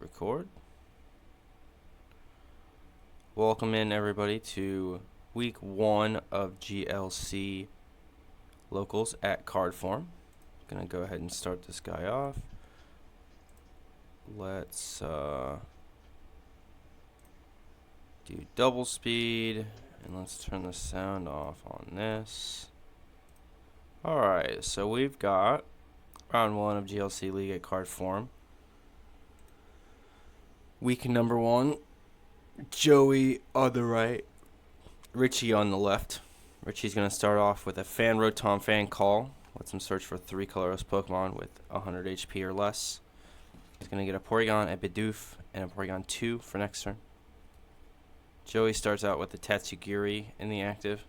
Record. Welcome in everybody to week 1 of GLC locals at card form. Gonna go ahead and start this guy off. Let's do double speed, and let's turn the sound off on this. Alright, so we've got round 1 of GLC League at card form. Week number 1, Joey on the right, Richie on the left. Richie's going to start off with a Fan Rotom Fan Call. Lets him search for 3 colorless Pokemon with 100 HP or less. He's going to get a Porygon, a Bidoof, and a Porygon 2 for next turn. Joey starts out with the Tatsugiri in the active,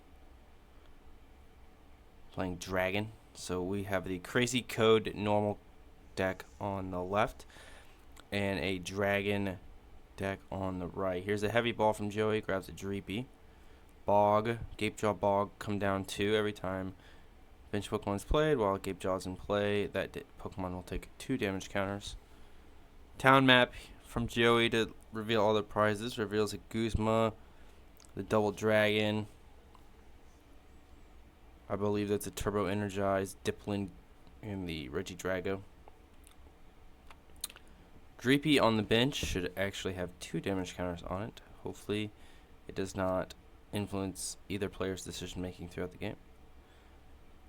playing Dragon. So we have the Crazy Code normal deck on the left and a Dragon deck on the right. Here's a Heavy Ball from Joey. Grabs a Dreepy. Bog, Gapejaw Bog come down 2 every time bench Pokemon is played. While Gapejaw is in play, that Pokemon will take 2 damage counters. Town Map from Joey to reveal all the prizes. Reveals a Guzma, the Double Dragon. I believe that's a Turbo Energized Dipplin in the Regidrago. Dreepy on the bench should actually have 2 damage counters on it. Hopefully it does not influence either player's decision making throughout the game.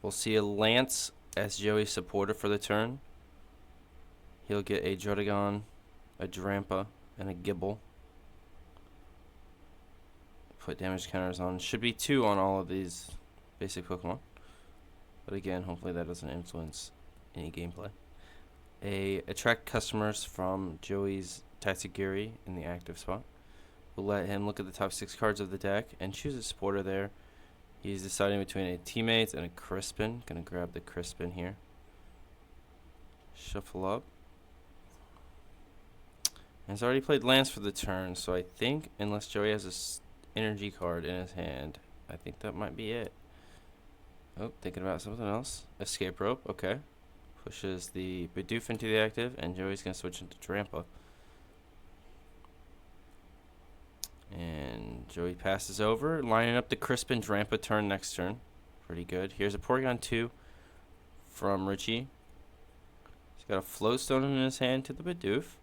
We'll see a Lance as Joey's supporter for the turn. He'll get a Druddigon, a Drampa, and a Gibble. Put damage counters on. Should be 2 on all of these basic Pokemon. But again, hopefully that doesn't influence any gameplay. Attract customers from Joey's Tatsugiri in the active spot. We'll let him look at the top 6 cards of the deck and choose a supporter there. He's deciding between a Teammates and a Crispin. Gonna grab the Crispin here. Shuffle up. And he's already played Lance for the turn, so I think, unless Joey has a energy card in his hand, I think that might be it. Oh, thinking about something else. Escape Rope, okay. Pushes the Bidoof into the active, and Joey's going to switch into Drampa. And Joey passes over, lining up the Crispin Drampa turn next turn. Pretty good. Here's a Porygon 2 from Richie. He's got a Flowstone in his hand to the Bidoof.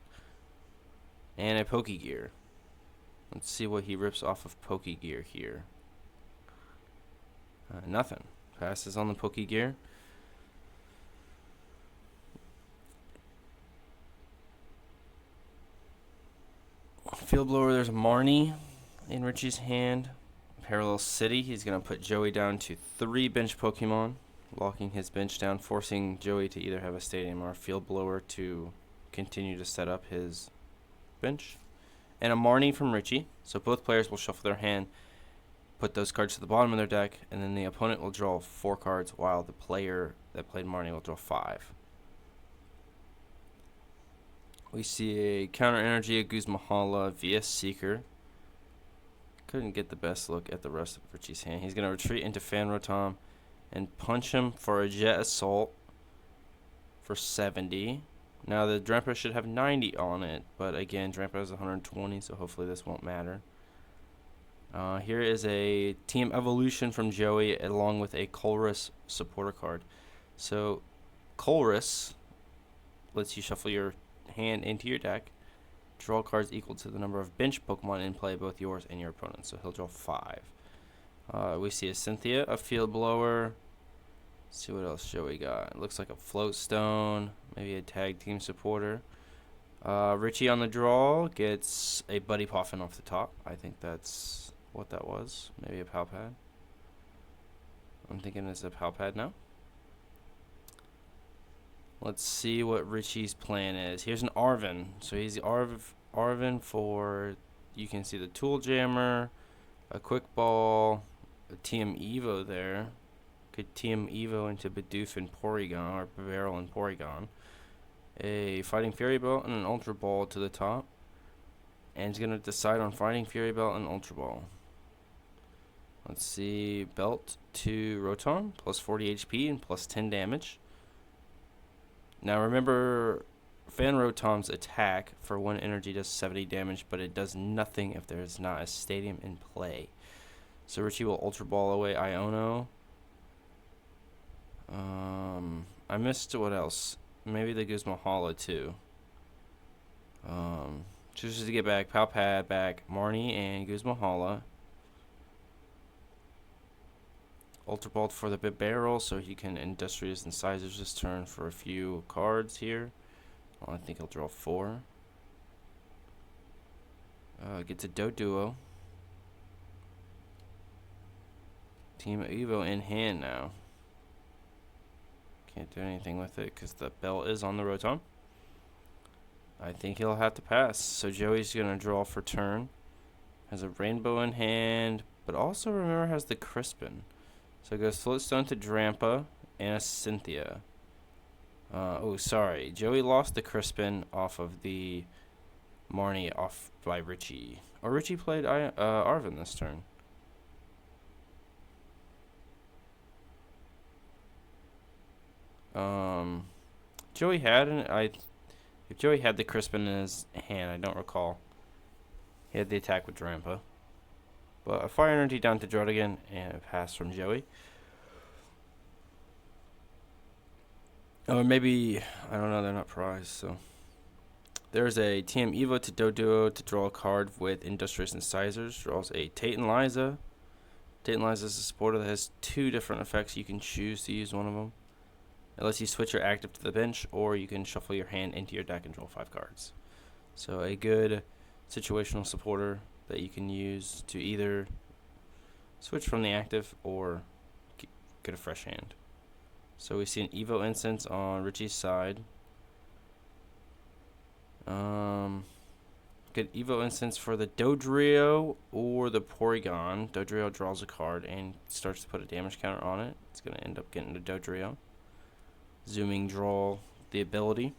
And a Pokegear. Let's see what he rips off of Pokegear here. Nothing. Passes on the Pokegear. Field Blower, there's a Marnie in Richie's hand. Parallel City, he's going to put Joey down to 3 bench Pokemon, locking his bench down, forcing Joey to either have a Stadium or a Field Blower to continue to set up his bench. And a Marnie from Richie, so both players will shuffle their hand, put those cards to the bottom of their deck, and then the opponent will draw 4 cards, while the player that played Marnie will draw 5. We see a Counter Energy, a Guzmahala, VS Seeker. Couldn't get the best look at the rest of Richie's hand. He's going to retreat into Fan Rotom and punch him for a Jet Assault for 70. Now the Drampa should have 90 on it, but again, Drampa has 120, so hopefully this won't matter. Here is a Team Evolution from Joey along with a Colress supporter card. So Colress lets you shuffle your hand into your deck, draw cards equal to the number of bench Pokemon in play, both yours and your opponent's. So he'll draw 5. We see a Cynthia, a Field Blower. Let's see what else Joey got. It looks like a Float Stone, maybe a Tag Team supporter. Richie on the draw gets a Buddy Poffin off the top. I think that's what that was. Maybe a Palpad. I'm thinking it's a Palpad now. Let's see what Richie's plan is. Here's an Arven. So he's the Arven for, you can see the Tool Jammer, a Quick Ball, a TM Evo there. Could TM Evo into Bidoof and Porygon, or Barrel and Porygon. A Fighting Fury Belt and an Ultra Ball to the top. And he's going to decide on Fighting Fury Belt and Ultra Ball. Let's see. Belt to Rotom, plus 40 HP and plus 10 damage. Now remember, Fanrotom's attack for 1 energy does 70 damage, but it does nothing if there is not a stadium in play. So Richie will Ultra Ball away Iono. I missed what else? Maybe the Guzmahala too. Chooses to get back Palpad back Marnie and Guzmahala. Ultra Ball for the big barrel so he can Industrious Incisors this turn for a few cards here. Well, I think he'll draw 4. Gets a Doduo. Team Evo in hand now. Can't do anything with it because the bell is on the Rotom. I think he'll have to pass. So Joey's going to draw for turn. Has a Rainbow in hand, but also remember has the Crispin. So it goes Floatstone to Drampa and a Cynthia. Oh, sorry. Joey lost the Crispin off of the Marnie off by Richie. Oh, Richie played Arvin this turn. Joey had if Joey had the Crispin in his hand, I don't recall. He had the attack with Drampa. But a Fire Energy down to Druddigan and a pass from Joey. Or maybe, I don't know, they're not prized, so. There's a TM Evo to Doduo to draw a card with Industrious Incisors. Draws a Tate and Liza. Tate and Liza is a supporter that has 2 different effects. You can choose to use one of them. It lets you switch your active to the bench, or you can shuffle your hand into your deck and draw 5 cards. So a good situational supporter that you can use to either switch from the active or get a fresh hand. So we see an Evo Incense on Richie's side. Good Evo Incense for the Dodrio or the Porygon. Dodrio draws a card and starts to put a damage counter on it. It's going to end up getting the Dodrio. Zooming draw the ability.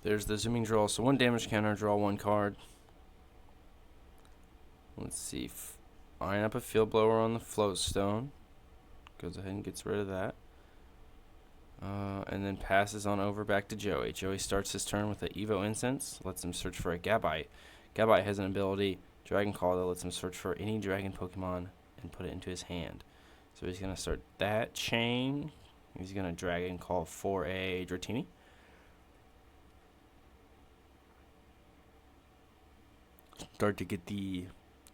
There's the zooming draw. So 1 damage counter, draw 1 card. Let's see. Iron up a Field Blower on the Floatstone. Goes ahead and gets rid of that. And then passes on over back to Joey. Joey starts his turn with the Evo Incense. Lets him search for a Gabite. Gabite has an ability, Dragon Call, that lets him search for any dragon Pokemon and put it into his hand. So he's going to start that chain. He's going to Dragon Call for a Dratini. Start to get the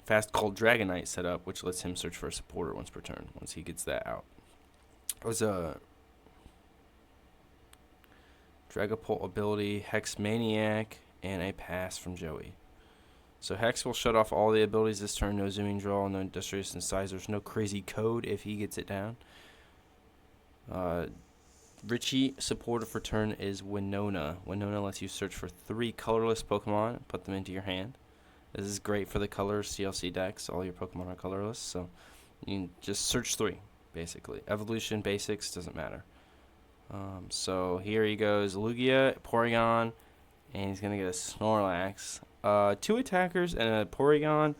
Fast Call Dragonite set up, which lets him search for a supporter once per turn, once he gets that out. It was a Dragapult ability, Hex Maniac, and a pass from Joey. So Hex will shut off all the abilities this turn. No zooming draw, no Industrious Incisors, no crazy code if he gets it down. Richie supporter for turn is Winona. Winona lets you search for 3 colorless Pokemon and put them into your hand. This is great for the colors CLC decks. All your Pokemon are colorless, so you can just search 3, basically. Evolution, basics, doesn't matter. So here he goes, Lugia, Porygon, and he's going to get a Snorlax. 2 attackers and a Porygon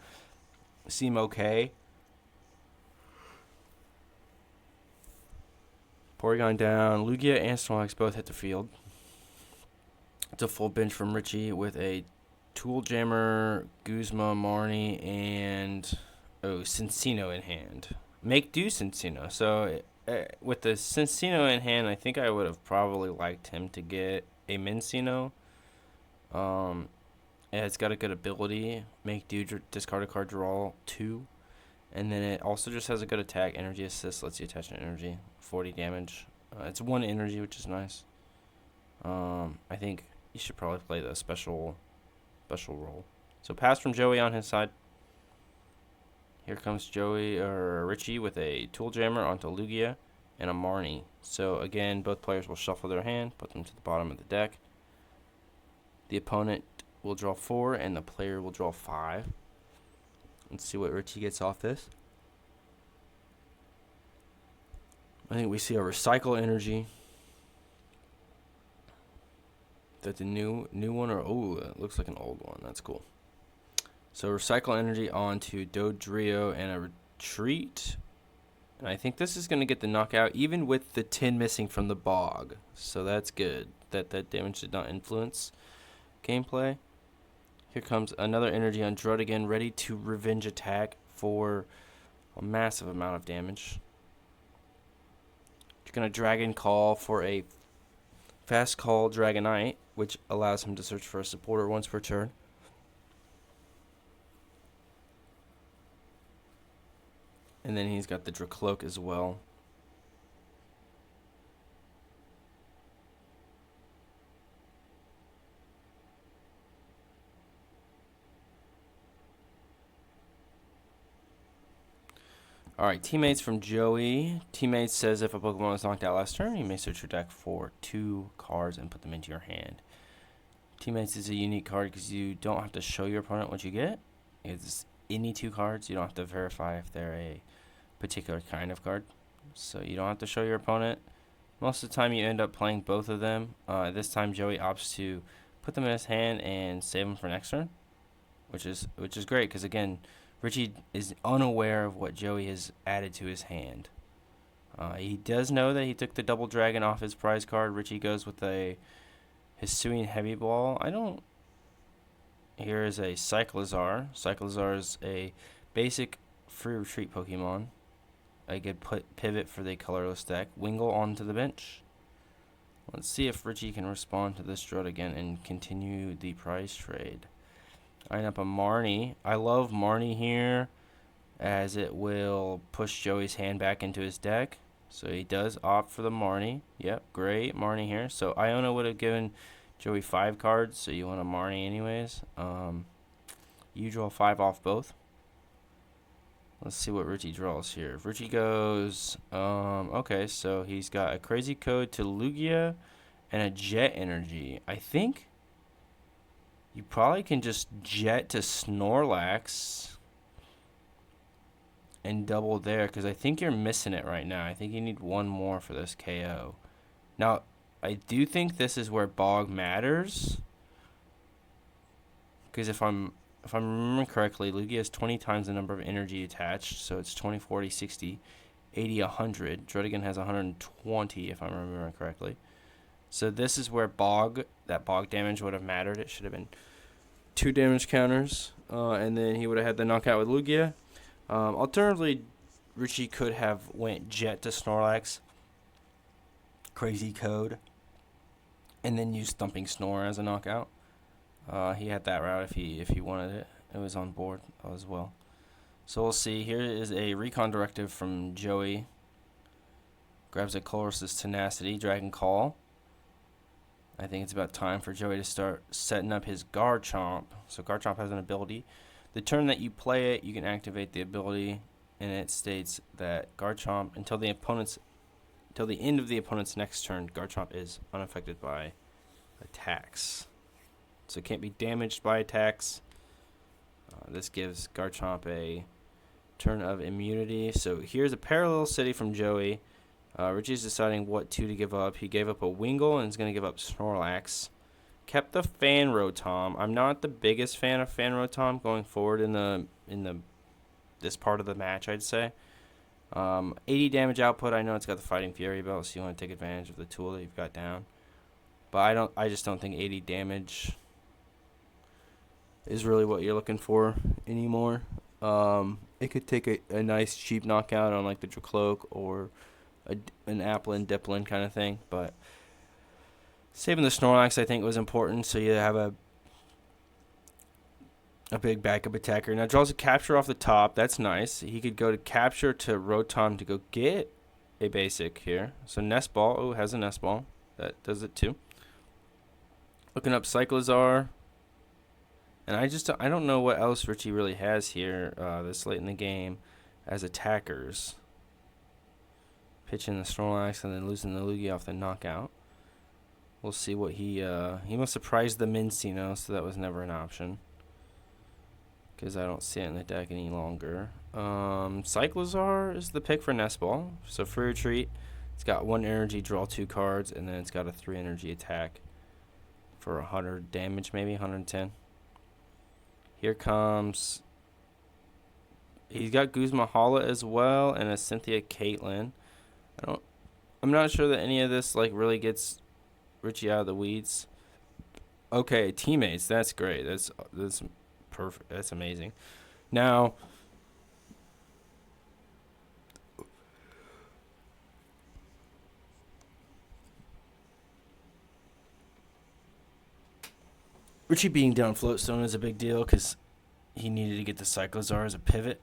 seem okay. Porygon down, Lugia and Snorlax both hit the field. It's a full bench from Richie with a Tool Jammer, Guzma, Marnie, and Cincino in hand. Make do Cincino. So with the Cincino in hand, I think I would have probably liked him to get a Mincino. It's got a good ability. Make do, discard a card, draw 2. And then it also just has a good attack. Energy assist lets you attach an energy. 40 damage. It's 1 energy, which is nice. I think you should probably play the special role. So pass from Joey on his side. Here comes Richie with a Tool Jammer onto Lugia and a Marnie. So again, both players will shuffle their hand, put them to the bottom of the deck. The opponent will draw 4 and the player will draw 5. Let's see what Richie gets off this. I think we see a Recycle Energy. That the new one, or it looks like an old one. That's cool. So recycle energy onto Dodrio and a retreat. And I think this is going to get the knockout, even with the 10 missing from the bog. So that's good. That damage did not influence gameplay. Here comes another energy on Druddigan, ready to revenge attack for a massive amount of damage. You're going to Dragon Call for a fast call Dragonite, which allows him to search for a supporter once per turn. And then he's got the Dracloak as well. Alright, teammates from Joey. Teammates says if a Pokemon is knocked out last turn, you may search your deck for 2 cards and put them into your hand. Teammates is a unique card because you don't have to show your opponent what you get. It's any 2 cards. You don't have to verify if they're a particular kind of card. So you don't have to show your opponent. Most of the time you end up playing both of them. This time Joey opts to put them in his hand and save them for next turn, which is great because, again, Richie is unaware of what Joey has added to his hand. He does know that he took the double dragon off his prize card. Richie goes with a Hisuian Heavy Ball. Here is a Cyclizar. Cyclizar is a basic free retreat Pokemon. A good pivot for the colorless deck. Wingull onto the bench. Let's see if Richie can respond to this Druddigan and continue the prize trade. Line up a Marnie. I love Marnie here as it will push Joey's hand back into his deck. So he does opt for the Marnie. Yep, great Marnie here. So Iona would have given Joey 5 cards, so you want a Marnie anyways. You draw 5 off both. Let's see what Richie draws here. Richie goes, okay, so he's got a Crazy Code to Lugia and a Jet Energy. I think you probably can just Jet to Snorlax and double there, because I think you're missing it right now. I think you need 1 more for this KO. Now, I do think this is where Bog matters, because if I'm remembering correctly, Lugia has 20 times the number of energy attached, so it's 20, 40, 60, 80, 100. Druddigan has 120, if I'm remembering correctly. So this is where that Bog damage would have mattered. It should have been 2 damage counters, and then he would have had the knockout with Lugia. Alternatively, Richie could have went Jet to Snorlax, Crazy Code, and then used Thumping Snore as a knockout. He had that route if he wanted it. It was on board as well. So we'll see. Here is a Recon Directive from Joey. Grabs a Colress's Tenacity, Dragon Call. I think it's about time for Joey to start setting up his Garchomp. So Garchomp has an ability. The turn that you play it, you can activate the ability, and it states that Garchomp, until the end of the opponent's next turn, Garchomp is unaffected by attacks. So it can't be damaged by attacks. This gives Garchomp a turn of immunity. So here's a Parallel City from Joey. Richie's deciding what 2 to give up. He gave up a Wingull and is going to give up Snorlax. Kept the Fan Rotom. I'm not the biggest fan of Fan Rotom going forward in this part of the match, I'd say. 80 damage output. I know it's got the Fighting Fury belt, so you want to take advantage of the tool that you've got down. But I just don't think 80 damage is really what you're looking for anymore. It could take a nice cheap knockout on like the Dracloak or an Applin, Diplin kind of thing, but saving the Snorlax I think was important, so you have a big backup attacker. Now draws a Capture off the top. That's nice. He could go to Capture to Rotom to go get a basic here. So Nest Ball. Oh, has a Nest Ball. That does it too. Looking up Cyclizar. And I don't know what else Richie really has here this late in the game as attackers. Pitching the Snorlax and then losing the Lugia off the knockout. We'll see what he must have prized the Mincino, so that was never an option. Because I don't see it in the deck any longer. Cyclizar is the pick for Nest Ball. So free retreat. It's got 1 energy, draw 2 cards, and then it's got a 3 energy attack for 100 damage, maybe 110. Here comes. He's got Guzma Hala as well, and a Cynthia Caitlin. I'm not sure that any of this like really gets Richie out of the weeds. Okay, teammates. That's great. That's perfect. That's amazing. Now, Richie being down floatstone is a big deal because he needed to get the Cyclozar as a pivot.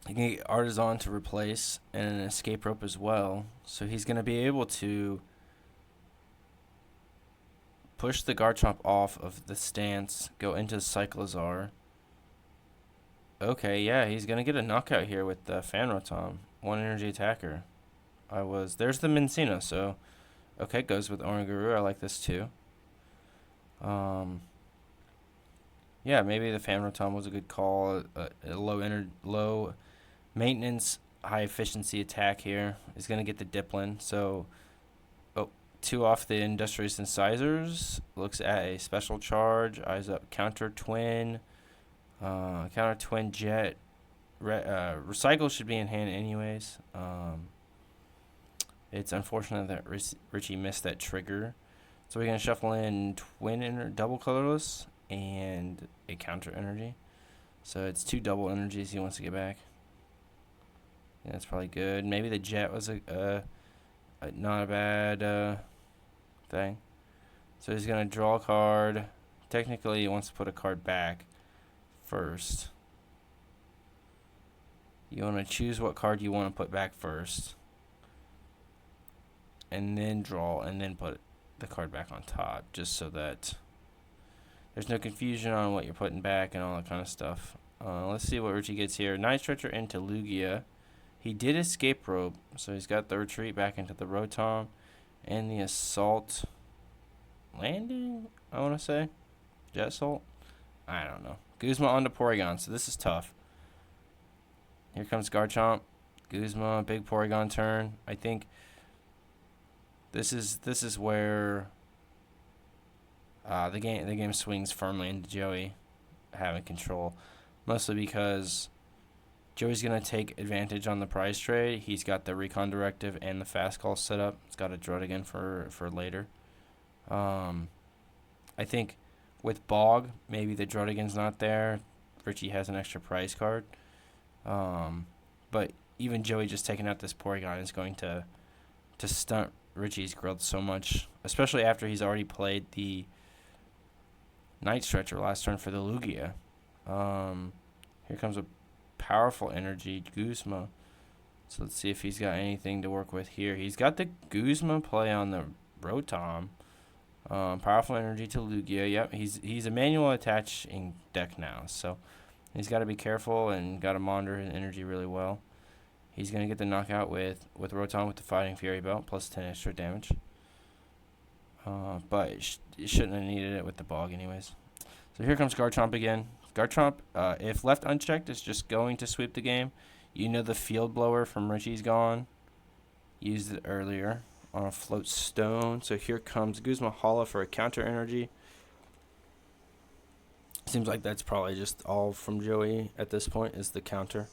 He can get Artisan to replace and an escape rope as well. So he's going to be able to push the Garchomp off of the stance, go into Cyclozar. Okay, yeah, he's going to get a knockout here with the Fanrotom. 1 energy attacker. There's the Mincino, so okay, goes with Oranguru. I like this too. Yeah, maybe the Fanrotom was a good call. A low maintenance, high efficiency attack here is going to get the Diplin. So, 2 off the Industrious Incisors. Looks at a special charge. Eyes up. Counter Twin. Counter Twin Jet. Recycle should be in hand anyways. It's unfortunate that Richie missed that trigger. So we're going to shuffle in Twin double colorless and a counter energy. So it's 2 double energies he wants to get back. Yeah, that's probably good. Maybe the Jet was not a bad thing. So he's going to draw a card. Technically, he wants to put a card back first. You want to choose what card you want to put back first. And then draw, and then put the card back on top, just so that there's no confusion on what you're putting back and all that kind of stuff. Let's see what Richie gets here. Night Stretcher into Lugia. He did escape rope, so he's got the retreat back into the Rotom and the Assault Landing, I want to say. Jet Assault? I don't know. Guzma onto Porygon, so this is tough. Here comes Garchomp. Guzma, big Porygon turn. I think this is where the game swings firmly into Joey having control, mostly because Joey's going to take advantage on the prize trade. He's got the Recon Directive and the Fast Call set up. He's got a Druddigon for later. I think with Bog, maybe the Druddigon's not there. Richie has an extra prize card. But even Joey just taking out this Porygon is going to stunt Richie's growth so much, especially after he's already played the Night Stretcher last turn for the Lugia. Here comes a powerful energy, Guzma. So let's see if he's got anything to work with here. He's got the Guzma play on the Rotom. Powerful energy to Lugia. Yep, he's a manual attaching deck now, so he's got to be careful and got to monitor his energy really well. He's going to get the knockout with Rotom with the Fighting Fury Belt, plus 10 extra damage. But it shouldn't have needed it with the Bog anyways. So here comes Garchomp again. Garchomp, if left unchecked, is just going to sweep the game. You know the Field Blower from Richie's gone. Used it earlier on a Float Stone. So here comes Guzma Hala for a counter energy. Seems like that's probably just all from Joey at this point is the counter.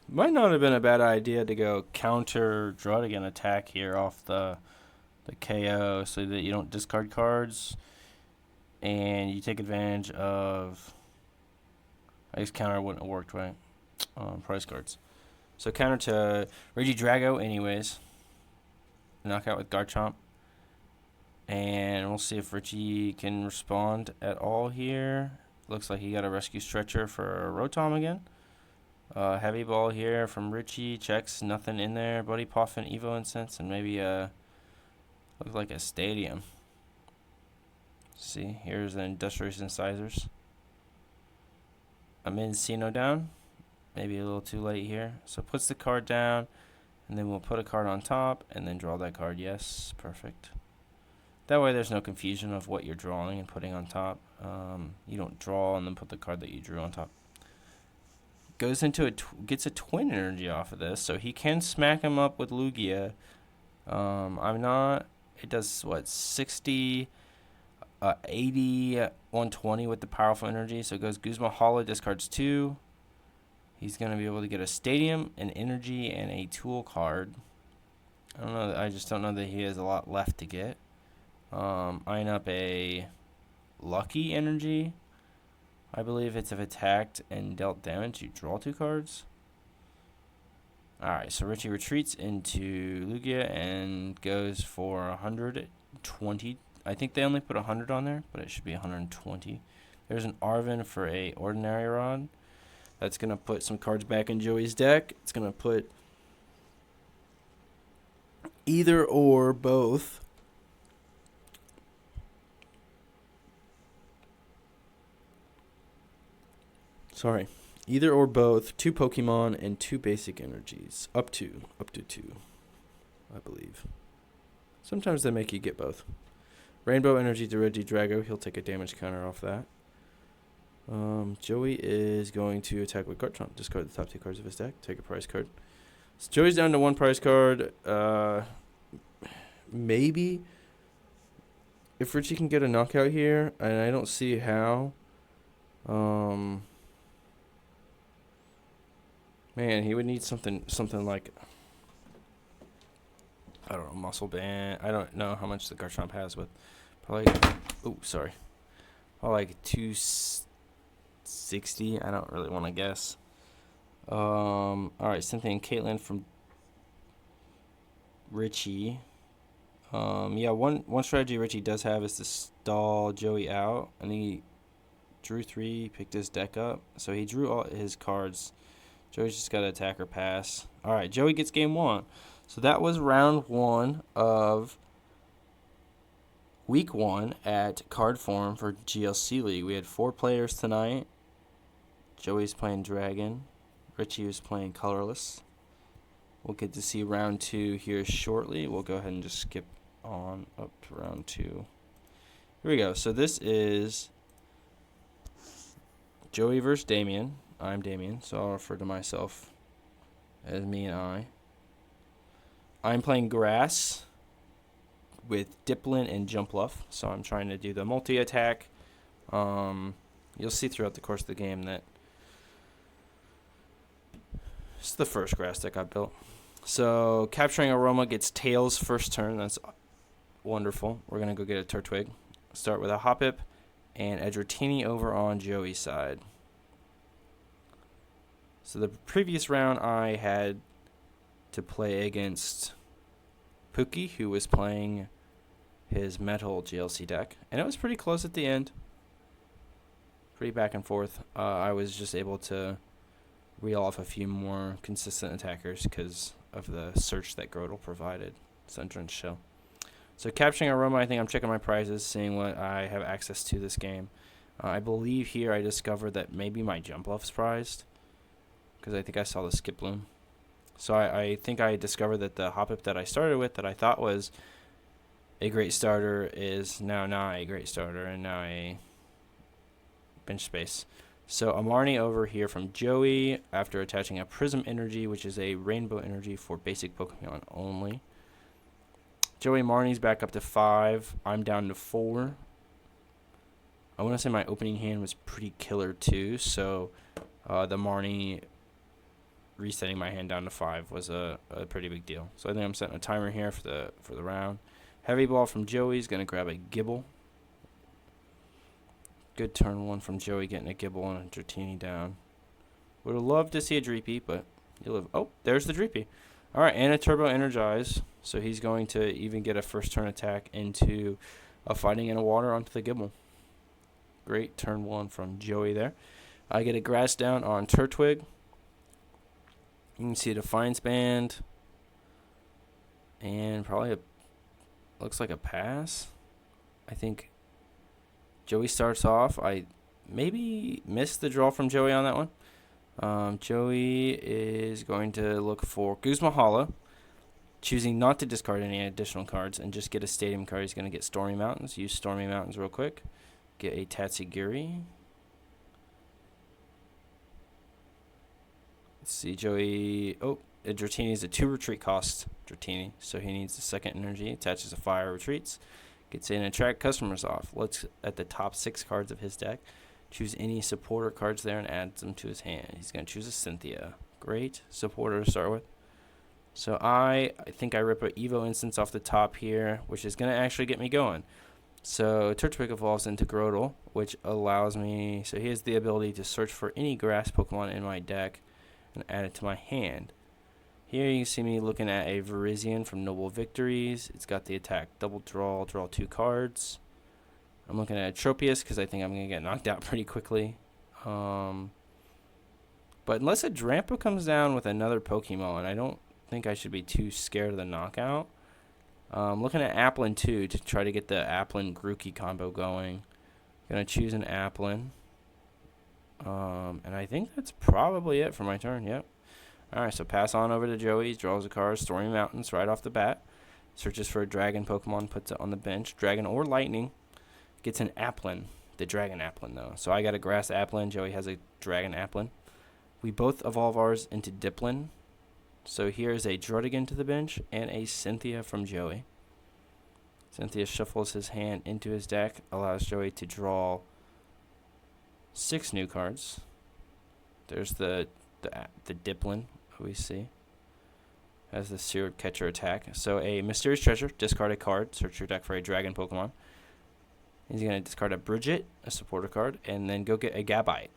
Might not have been a bad idea to go counter Druddigon attack here off the KO so that you don't discard cards and you take advantage of, I guess counter wouldn't have worked, right? Prize cards. So counter to Regidrago anyways. Knockout with Garchomp. And we'll see if Richie can respond at all here. Looks like he got a Rescue Stretcher for Rotom again. Heavy Ball here from Richie. Checks, nothing in there. Buddy Poffin, Evo Incense, and maybe looks like a Stadium. See, here's the Industrious Incisors. I'm in Sino down. Maybe a little too late here. So puts the card down, and then we'll put a card on top, and then draw that card. Yes, perfect. That way there's no confusion of what you're drawing and putting on top. You don't draw and then put the card that you drew on top. Goes into gets a twin energy off of this, so he can smack him up with Lugia. It does what, 60 80, 120 with the powerful energy. So it goes Guzma Hala, discards 2. He's going to be able to get a stadium, an energy, and a tool card. I don't know. I just don't know that he has a lot left to get. Eyeing up a lucky energy. I believe it's if attacked and dealt damage, you draw 2 cards. Alright, so Richie retreats into Lugia and goes for 120. I think they only put 100 on there, but it should be 120. There's an Arvin for a ordinary rod. That's going to put some cards back in Joey's deck. It's going to put either or both. Sorry. Either or both 2 Pokemon and 2 basic energies. Up to 2, I believe. Sometimes they make you get both. Rainbow Energy to Regidrago. He'll take a damage counter off that. Joey is going to attack with Garchomp. Discard the top 2 cards of his deck. Take a prize card. So Joey's down to 1 prize card. Maybe if Richie can get a knockout here, and I don't see how. Man, he would need something like, I don't know, Muscle Band. I don't know how much the Garchomp has, but probably, probably like 260. I don't really want to guess. All right, Cynthia and Caitlin from Richie. Yeah, one strategy Richie does have is to stall Joey out, and he drew 3, picked his deck up, so he drew all his cards. Joey's just got to attack or pass. All right, Joey gets game 1. So that was round 1 of week 1 at Card Forum for GLC League. We had 4 players tonight. Joey's playing Dragon. Richie was playing Colorless. We'll get to see round 2 here shortly. We'll go ahead and just skip on up to round 2. Here we go. So this is Joey versus Damien. I'm Damien, so I'll refer to myself as me and I. I'm playing Grass with Diplin and Jumpluff, so I'm trying to do the multi-attack. You'll see throughout the course of the game that it's the first Grass deck I built. So Capturing Aroma gets Tails first turn. That's wonderful. We're going to go get a Turtwig. Start with a Hoppip and Edgertini over on Joey's side. So the previous round I had to play against Pookie, who was playing his Metal GLC deck. And it was pretty close at the end. Pretty back and forth. I was just able to reel off a few more consistent attackers because of the search that Grodel provided. Sundrench Shell. So Capturing Aroma, I think I'm checking my prizes, seeing what I have access to this game. I believe here I discovered that maybe my Jumpluff's prized, because I think I saw the Skiploom. So I think I discovered that the Hoppip that I started with that I thought was a great starter is now not a great starter and now a bench space. So Amarni over here from Joey after attaching a Prism Energy, which is a Rainbow Energy for basic Pokemon only. Joey Marnie's back up to 5. I'm down to 4. I want to say my opening hand was pretty killer too, so the Marnie resetting my hand down to 5 was a pretty big deal. So I think I'm setting a timer here for the round. Heavy Ball from Joey's going to grab a Gibble. Good turn 1 from Joey, getting a Gibble and a Dratini down. Would have loved to see a Dreepy, but you live. Oh, there's the Dreepy. All right, and a Turbo Energize. So he's going to even get a first turn attack into a Fighting in a Water onto the Gibble. Great turn 1 from Joey there. I get a Grass down on Turtwig. You can see a Defiance Band. And probably looks like a pass. I think Joey starts off. I maybe missed the draw from Joey on that one. Joey is going to look for Guzma Hala, choosing not to discard any additional cards and just get a Stadium card. He's going to get Stormy Mountains. Use Stormy Mountains real quick. Get a Tatsugiri. Let's see, Joey. Oh, Dratini is a 2 retreat cost. Dratini, so he needs the second energy. Attaches a fire, retreats. Gets in attract customers off. Looks at the top 6 cards of his deck. Choose any supporter cards there and adds them to his hand. He's going to choose a Cynthia. Great supporter to start with. So I think I rip a Evo instance off the top here, which is going to actually get me going. So Turtwig evolves into Grotle, which allows me... So he has the ability to search for any grass Pokemon in my deck and add it to my hand. Here you can see me looking at a Virizion from Noble Victories. It's got the attack double draw 2 cards. I'm looking at a Tropius because I think I'm going to get knocked out pretty quickly. But unless a Drampa comes down with another Pokemon, I don't think I should be too scared of the knockout. Looking at Applin too to try to get the Applin Grookey combo going. Gonna choose an Applin. And I think that's probably it for my turn. Yep. Alright, so pass on over to Joey. Draws a card, Stormy Mountains right off the bat. Searches for a Dragon Pokemon, puts it on the bench. Dragon or Lightning. Gets an Applin. The Dragon Applin though. So I got a Grass Applin. Joey has a Dragon Applin. We both evolve ours into Diplin. So here's a Druddigon to the bench and a Cynthia from Joey. Cynthia shuffles his hand into his deck, allows Joey to draw 6 new cards. There's the Diplin we see. Has the Seared Catcher attack. So a Mysterious Treasure, discard a card, search your deck for a Dragon Pokemon. He's going to discard a Bridget, a supporter card, and then go get a Gabite.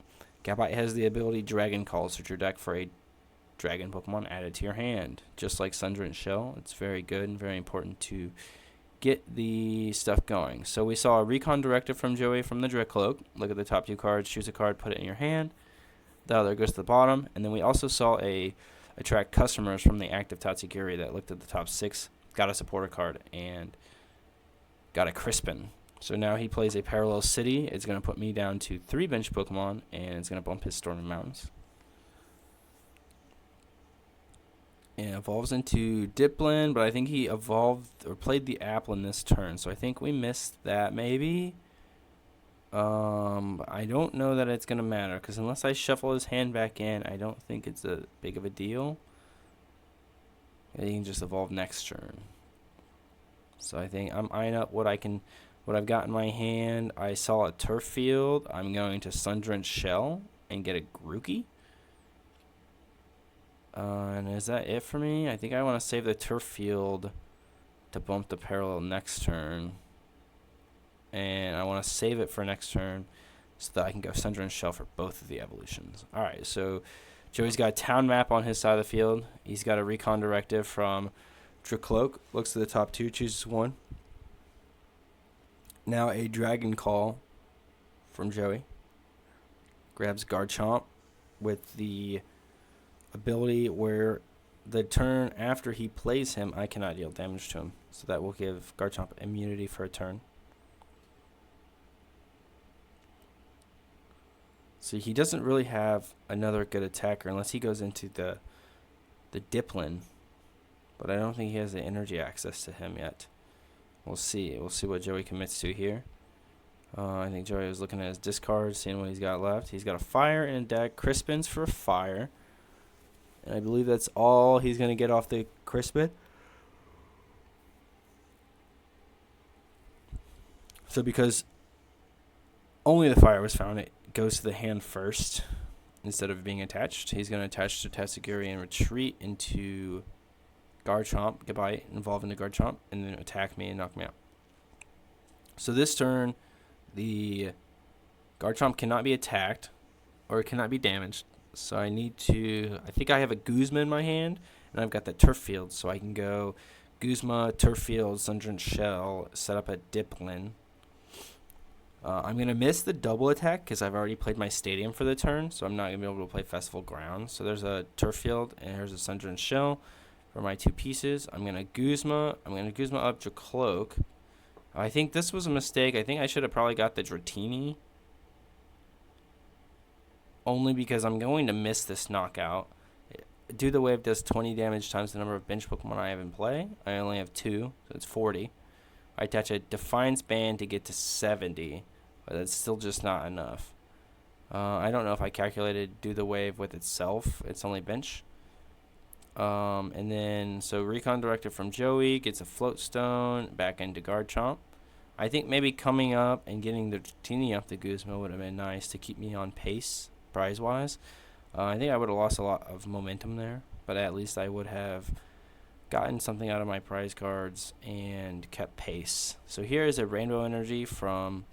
Gabite has the ability Dragon Call, search your deck for a Dragon Pokemon, add it to your hand. Just like Sundrent Shell, it's very good and very important to get the stuff going. So we saw a Recon Directive from Joey from the Dricloak. Look at the top 2 cards, choose a card, put it in your hand. The other goes to the bottom. And then we also saw a attract customers from the active Tatsugiri that looked at the top 6, got a supporter card, and got a Crispin. So now he plays a Parallel City. It's going to put me down to 3 bench Pokemon, and it's going to bump his Stormy Mountains. And evolves into Diplin, but I think he evolved or played the Applin this turn, so I think we missed that maybe. I don't know that it's going to matter, because unless I shuffle his hand back in, I don't think it's a big of a deal. And he can just evolve next turn. So I think I'm eyeing up what I've got in my hand. I saw a Turf Field. I'm going to Sundrent Shell and get a Grookey. And is that it for me? I think I want to save the Turf Field to bump the Parallel next turn. And I want to save it for next turn so that I can go Sundrent Shell for both of the evolutions. Alright, so Joey's got a town map on his side of the field. He's got a Recon Directive from Dricloak. Looks to the top 2, chooses 1. Now a Dragon Call from Joey. Grabs Garchomp with the ability where the turn after he plays him, I cannot deal damage to him. So that will give Garchomp immunity for a turn. So he doesn't really have another good attacker unless he goes into the Diplin. But I don't think he has the energy access to him yet. We'll see. We'll see what Joey commits to here. I think Joey was looking at his discard, seeing what he's got left. He's got a Fire in a deck. Crispin's for a Fire. And I believe that's all he's going to get off the Crispin. So because only the Fire was found, it goes to the hand first instead of being attached. He's going to attach to Tatsugiri and retreat into Garchomp, Gabite, evolve into Garchomp, and then attack me and knock me out. So this turn, the Garchomp cannot be attacked or it cannot be damaged. So I need to, I think I have a Guzma in my hand, and I've got the Turf Field, so I can go Guzma, Turf Field, Sundrent Shell, set up a Diplin. I'm going to miss the double attack because I've already played my Stadium for the turn, so I'm not going to be able to play Festival Grounds. So there's a Turf Field, and here's a Sundrent Shell for my 2 pieces. I'm going to Guzma up Dricloak. I think this was a mistake. I think I should have probably got the Dratini. Only because I'm going to miss this knockout. Do the Wave does 20 damage times the number of bench Pokemon I have in play. I only have 2, so it's 40. I attach a Defiance Band to get to 70. But that's still just not enough. I don't know if I calculated Do the Wave with itself. It's only bench. And then, so Recon Directive from Joey gets a Float Stone back into Garchomp. I think maybe coming up and getting the Dratini off the Guzma would have been nice to keep me on pace prize-wise. I think I would have lost a lot of momentum there, but at least I would have gotten something out of my prize cards and kept pace. So here is a Rainbow Energy from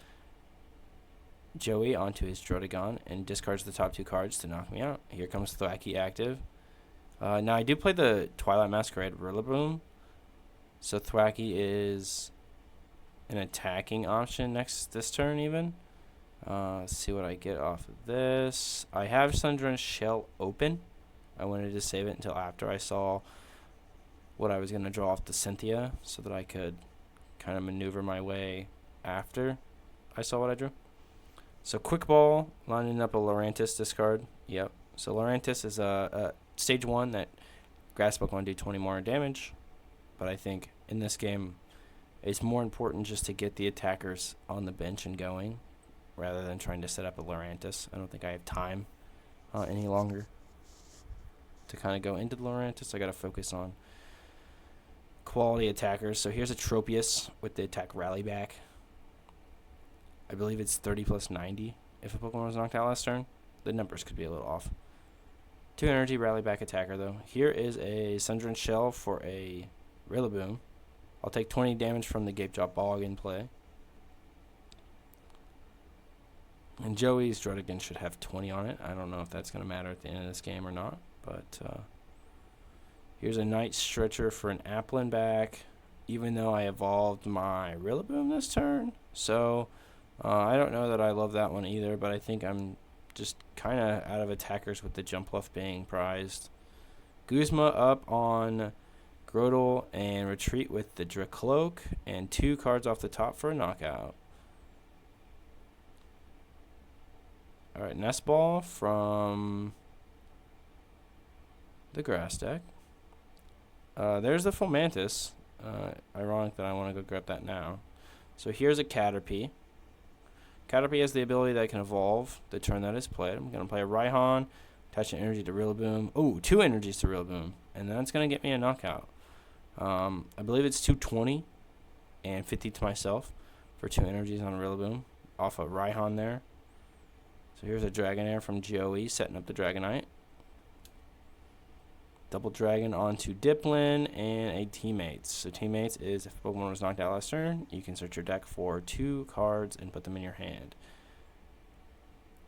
Joey onto his Drotagon and discards the top 2 cards to knock me out. Here comes Thwacky active. Now I do play the Twilight Masquerade Rillaboom, so Thwacky is an attacking option this turn even. Let's see what I get off of this. I have Sundren's Shell open. I wanted to save it until after I saw what I was going to draw off the Cynthia so that I could kind of maneuver my way after I saw what I drew. So Quick Ball, lining up a Lurantis discard. Yep. So Lurantis is a stage 1 that grass Pokemon do 20 more damage. But I think in this game, it's more important just to get the attackers on the bench and going rather than trying to set up a Lurantis. I don't think I have time any longer to kind of go into the Lurantis. I got to focus on quality attackers. So here's a Tropius with the attack rally back. I believe it's 30 plus 90 if a Pokemon was knocked out last turn. The numbers could be a little off. 2 energy rally back attacker though. Here is a Sundren Shell for a Rillaboom. I'll take 20 damage from the Gape Drop Bog in play. And Joey's Drotagon should have 20 on it. I don't know if that's going to matter at the end of this game or not. But here's a Night Stretcher for an Applin back, even though I evolved my Rillaboom this turn. So I don't know that I love that one either, but I think I'm just kind of out of attackers with the Jumpluff being prized. Guzma up on Grotle and retreat with the Dracloak and 2 cards off the top for a knockout. Alright, Nest Ball from the grass deck. There's the Fomantis. Ironic that I want to go grab that now. So here's a Caterpie. Caterpie has the ability that can evolve the turn that is played. I'm going to play a Raihan, attach an energy to Rillaboom. Oh, 2 energies to Rillaboom. And that's going to get me a knockout. I believe it's 220 and 50 to myself for 2 energies on a Rillaboom off of Raihan there. So here's a Dragonair from Joey setting up the Dragonite. Double Dragon onto Diplin and a Teammates. So Teammates is if Pokemon was knocked out last turn, you can search your deck for 2 cards and put them in your hand.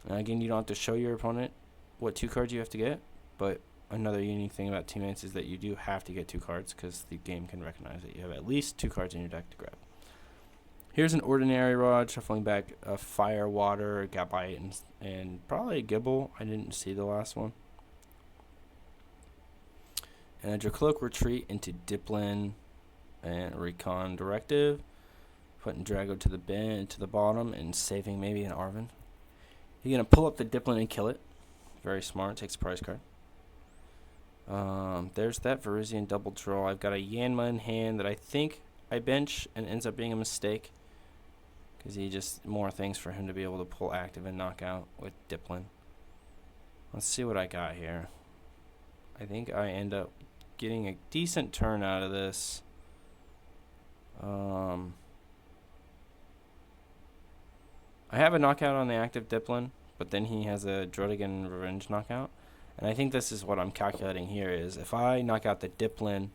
Now again, you don't have to show your opponent what 2 cards you have to get, but another unique thing about Teammates is that you do have to get 2 cards because the game can recognize that you have at least 2 cards in your deck to grab. Here's an Ordinary Rod, shuffling back a Fire, Water, Gabite, and probably a Gibble. I didn't see the last one. And a Dracloak retreat into Diplin and Recon Directive. Putting Drago to the bottom and saving maybe an Arven. You're going to pull up the Diplin and kill it. Very smart. Takes a prize card. There's that Venusian double draw. I've got a Yanma in hand that I think I bench and ends up being a mistake. Because he just more things for him to be able to pull active and knock out with Diplin. Let's see what I got here. I think I end up getting a decent turn out of this. I have a knockout on the active Diplin, but then he has a Drotagon Revenge knockout. And I think this is what I'm calculating here is if I knock out the Diplin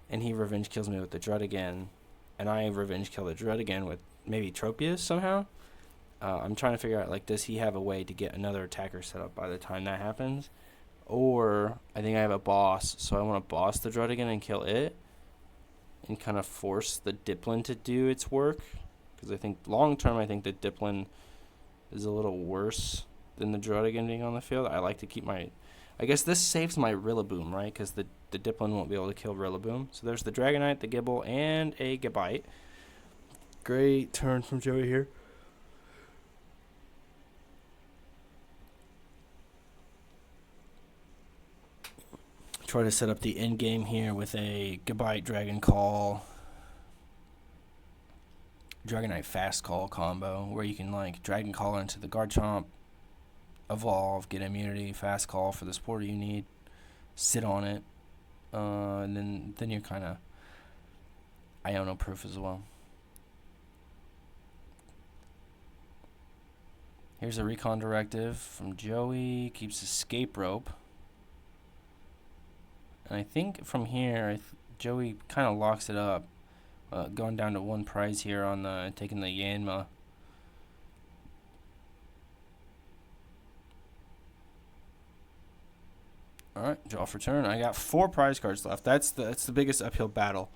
and he Revenge kills me with the Drotagon, and I Revenge kill the Drotagon with maybe Tropius somehow, I'm trying to figure out, like, does he have a way to get another attacker set up by the time that happens? Or I think I have a boss, so I want to boss the Drotagon and kill it and kind of force the Diplin to do its work. Because I think long term, I think the Diplin is a little worse than the Drotagon being on the field. I like to keep my... I guess this saves my Rillaboom, right? Because the Diplin won't be able to kill Rillaboom. So there's the Dragonite, the Gibble, and a Gabite. Great turn from Joey here. Try to set up the end game here with a Gabite Dragon Call, Dragonite Fast Call combo where you can like Dragon Call into the Garchomp, evolve, get immunity, Fast Call for the supporter you need, sit on it, and then you're kind of Iono proof as well. Here's a recon directive from Joey. Keeps escape rope. And I think from here, Joey kind of locks it up. Going down to 1 prize here on taking the Yanma. Alright, draw for turn. I got 4 prize cards left. That's the biggest uphill battle.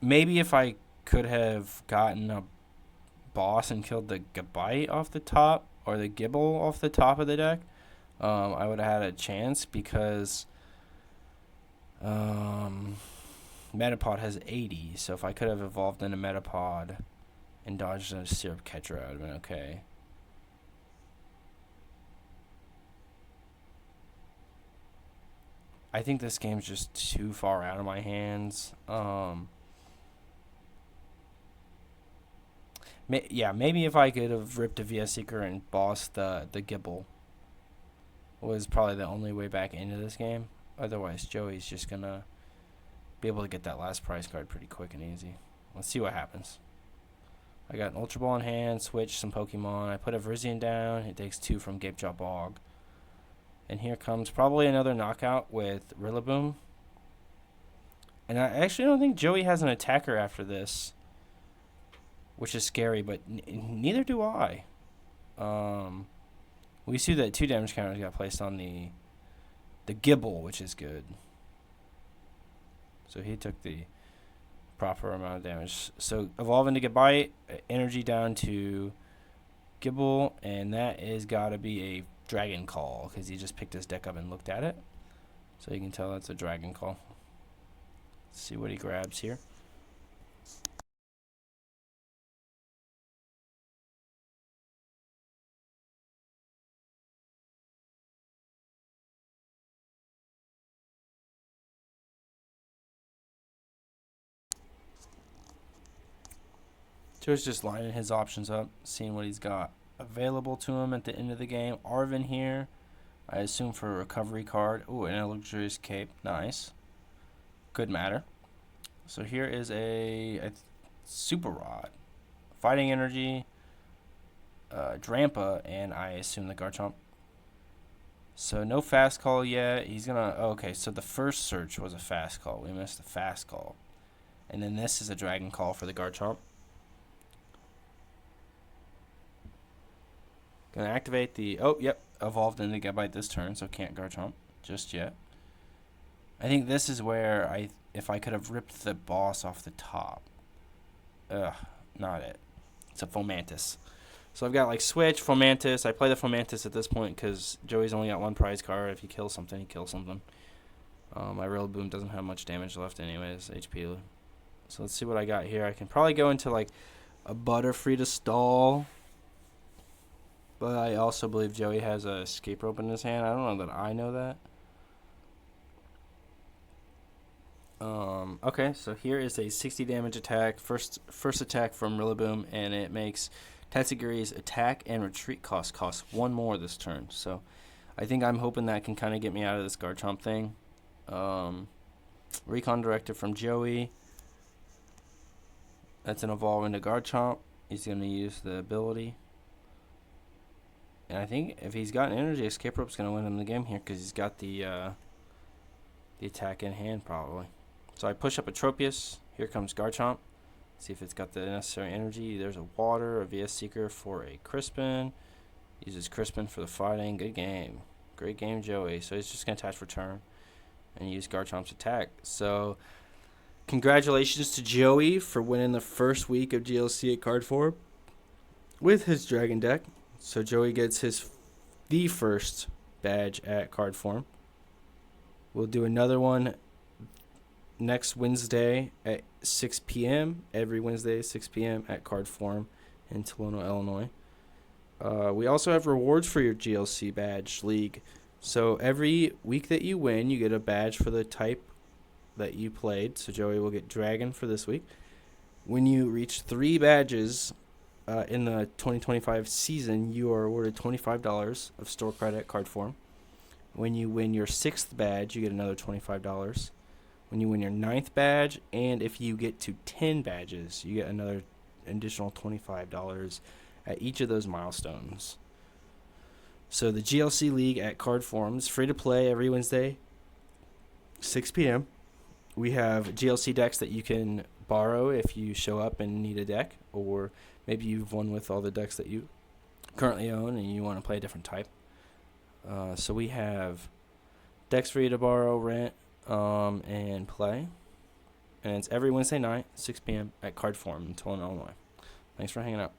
Maybe if I could have gotten a boss and killed the Gabite off the top, or the Gibble off the top of the deck, I would have had a chance, because Metapod has 80, so if I could have evolved into Metapod and dodged a Syrup Catcher, I would have been okay. I think this game's just too far out of my hands. Maybe if I could have ripped a VS Seeker and bossed the Gibble was probably the only way back into this game. Otherwise, Joey's just gonna be able to get that last prize card pretty quick and easy. Let's see what happens. I got an Ultra Ball in hand, switch some Pokemon. I put a Virizion down. It takes 2 from Gapejaw Bog. And here comes probably another knockout with Rillaboom. And I actually don't think Joey has an attacker after this, which is scary, but neither do I. We see that 2 damage counters got placed on the Gibble, which is good. So he took the proper amount of damage. So evolve into Gabite, energy down to Gibble, and that is got to be a Dragon Call, because he just picked his deck up and looked at it. So you can tell that's a Dragon Call. Let's see what he grabs here. Joe's just lining his options up, seeing what he's got available to him at the end of the game. Arvin here, I assume for a recovery card. Ooh, and a luxurious cape. Nice. Good matter. So here is a Super Rod, Fighting Energy, Drampa, and I assume the Garchomp. So no fast call yet. He's gonna. Oh, okay, so the first search was a fast call. We missed the fast call, and then this is a Dragon Call for the Garchomp. Gonna activate the. Oh, yep, evolved into Gabite this turn, so can't Garchomp just yet. I think this is where if I could have ripped the boss off the top. Ugh, not it. It's a Fomantis. So I've got like switch, Fomantis. I play the Fomantis at this point because Joey's only got 1 prize card. If he kills something, he kills something. My Rillaboom doesn't have much damage left anyways, HP. So let's see what I got here. I can probably go into like a Butterfree to stall. But I also believe Joey has a escape rope in his hand. I don't know that I know that. Okay, so here is a 60 damage attack. First attack from Rillaboom, and it makes Tatsugiri's attack and retreat cost 1 more this turn. So I think I'm hoping that can kind of get me out of this Garchomp thing. Recon directive from Joey. That's an evolve into Garchomp. He's going to use the ability. And I think if he's got an energy, escape rope's going to win him the game here because he's got the attack in hand probably. So I push up a Tropius. Here comes Garchomp. See if it's got the necessary energy. There's a Water, a VS Seeker for a Crispin. Uses Crispin for the fighting. Good game. Great game, Joey. So he's just going to attach for turn and use Garchomp's attack. So congratulations to Joey for winning the first week of GLC at card form with his Dragon deck. So Joey gets the first badge at card form. We'll do another one next Wednesday at 6 p.m. Every Wednesday at 6 p.m. at card form in Tolono, Illinois. We also have rewards for your GLC badge league. So every week that you win, you get a badge for the type that you played. So Joey will get Dragon for this week. When you reach 3 badges in the 2025 season, you are awarded $25 of store credit at card form. When you win your 6th badge, you get another $25. When you win your 9th badge, and if you get to 10 badges, you get another additional $25. at each of those milestones. So the GLC League at Card Forum is free to play every Wednesday, 6 p.m. We have GLC decks that you can borrow if you show up and need a deck, or maybe you've won with all the decks that you currently own and you want to play a different type. So we have decks for you to borrow, rent, and play. And it's every Wednesday night, 6 p.m. at Card Forum in Tolono, Illinois. Thanks for hanging out.